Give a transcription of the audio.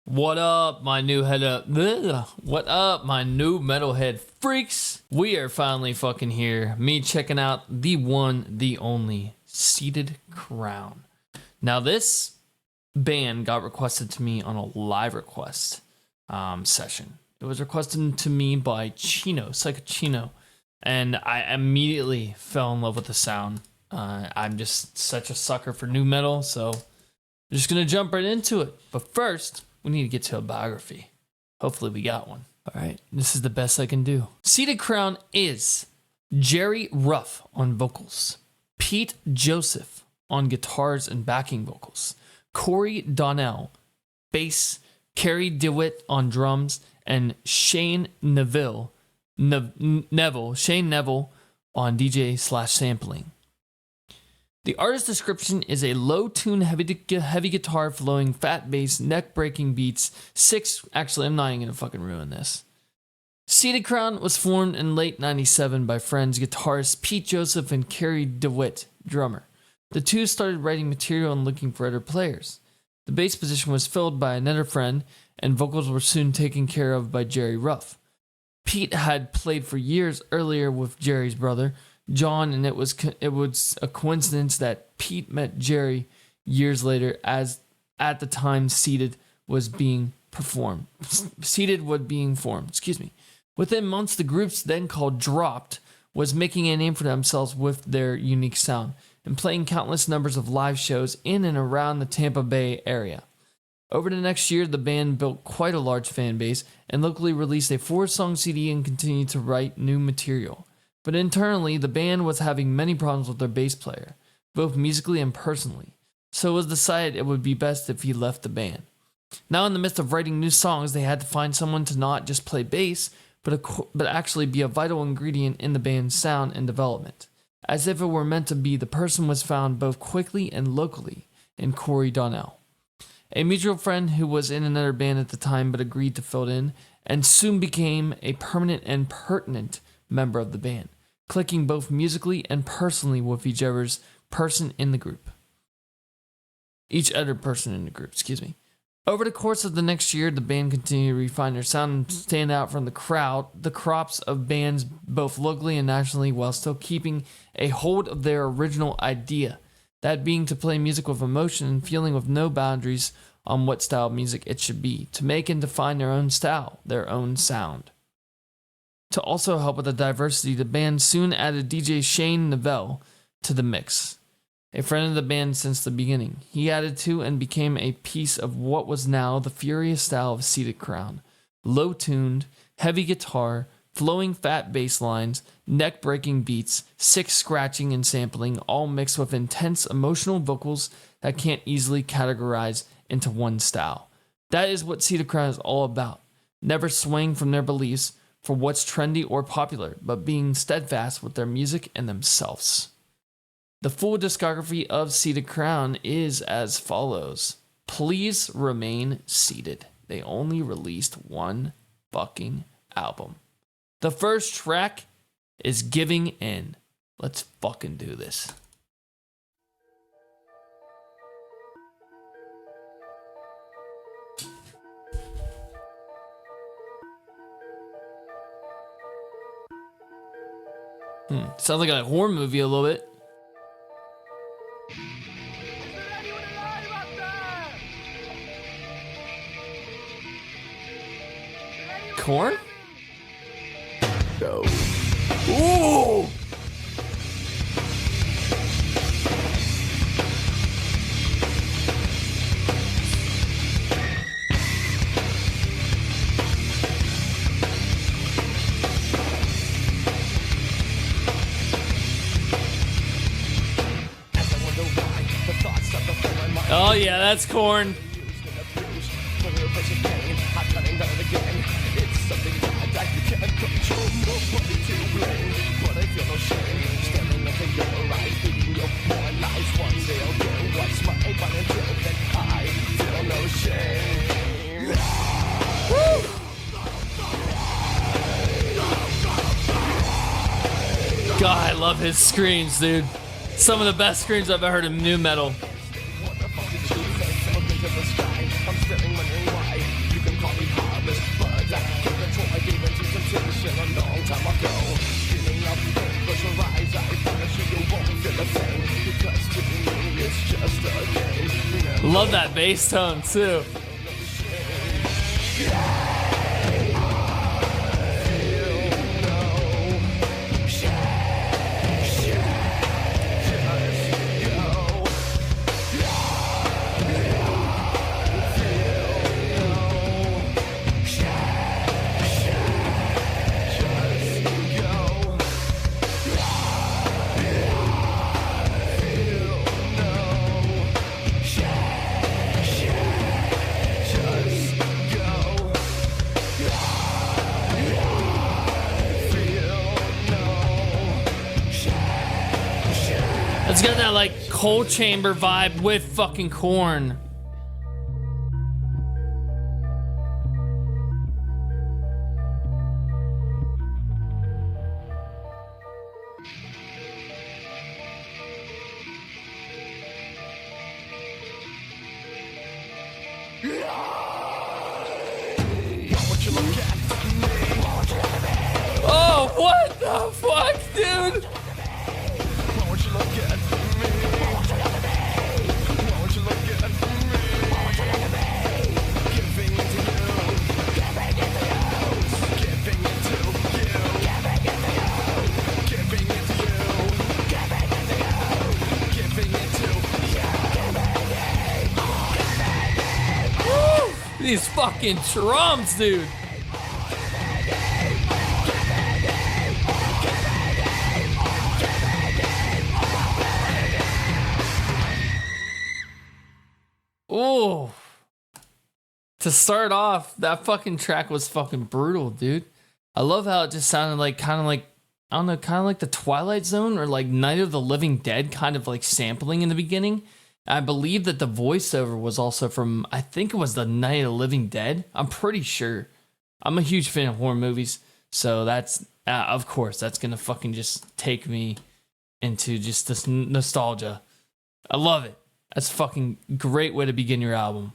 What up, my new What up, my new metalhead freaks? We are finally fucking here. Me checking out the one, the only Seated Crown. Now, this band got requested to me on a live request session. It was requested to me by Psycho Chino, and I immediately fell in love with the sound. I'm just such a sucker for new metal, so I'm just gonna jump right into it. But first, we need to get to a biography. Hopefully we got one. All right, this is the best I can do. Seated Crown is Jerry Ruff on vocals, Pete Joseph on guitars and backing vocals, Corey Donnell, bass, Kerry DeWitt on drums, and Shane Neville on DJ/sampling. The artist description is a low-tune, heavy guitar flowing, fat bass, neck-breaking beats. I'm not even gonna fucking ruin this. Seated Crown was formed in late '97 by friends guitarist Pete Joseph and Kerry DeWitt, drummer. The two started writing material and looking for other players. The bass position was filled by another friend, and vocals were soon taken care of by Jerry Ruff. Pete had played for years earlier with Jerry's brother, John, and it was a coincidence that Pete met Jerry years later, as at the time Seated was being formed. Within months, the groups then called Dropped was making a name for themselves with their unique sound and playing countless numbers of live shows in and around the Tampa Bay area. Over the next year, the band built quite a large fan base and locally released a 4-song CD and continued to write new material. But internally, the band was having many problems with their bass player, both musically and personally, so it was decided it would be best if he left the band. Now, in the midst of writing new songs, they had to find someone to not just play bass, but actually be a vital ingredient in the band's sound and development. As if it were meant to be, the person was found both quickly and locally in Corey Donnell, a mutual friend who was in another band at the time but agreed to fill it in, and soon became a permanent and pertinent member of the band, clicking both musically and personally with each other person in the group. Over the course of the next year, the band continued to refine their sound and stand out from the crops of bands both locally and nationally, while still keeping a hold of their original idea, that being to play music with emotion and feeling with no boundaries on what style of music it should be, to make and define their own style, their own sound. To also help with the diversity, the band soon added DJ Shane Neville to the mix, a friend of the band since the beginning. He added to and became a piece of what was now the furious style of Seated Crown. Low-tuned, heavy guitar, flowing fat bass lines, neck-breaking beats, sick scratching and sampling, all mixed with intense emotional vocals that can't easily categorize into one style. That is what Seated Crown is all about. Never swaying from their beliefs for what's trendy or popular, but being steadfast with their music and themselves. The full discography of Seated Crown is as follows. Please remain seated. They only released one fucking album. The first track is Giving In. Let's fucking do this. Sounds like a horror movie a little bit. Corn? Go. Ooh! Oh yeah, that's Corn. God, I love his screams, dude. Some of the best screams I've ever heard in new metal. Love that bass tone too. It's got that like coal chamber vibe with fucking corn. Oh, what the fuck, dude? These fucking drums, dude. Oh. To start off, that fucking track was fucking brutal, dude. I love how it just sounded like kind of like, I don't know, kind of like the Twilight Zone or like Night of the Living Dead kind of like sampling in the beginning. I believe that the voiceover was also from, I think it was the Night of the Living Dead. I'm pretty sure. I'm a huge fan of horror movies. So that's, of course, that's going to fucking just take me into just this nostalgia. I love it. That's a fucking great way to begin your album.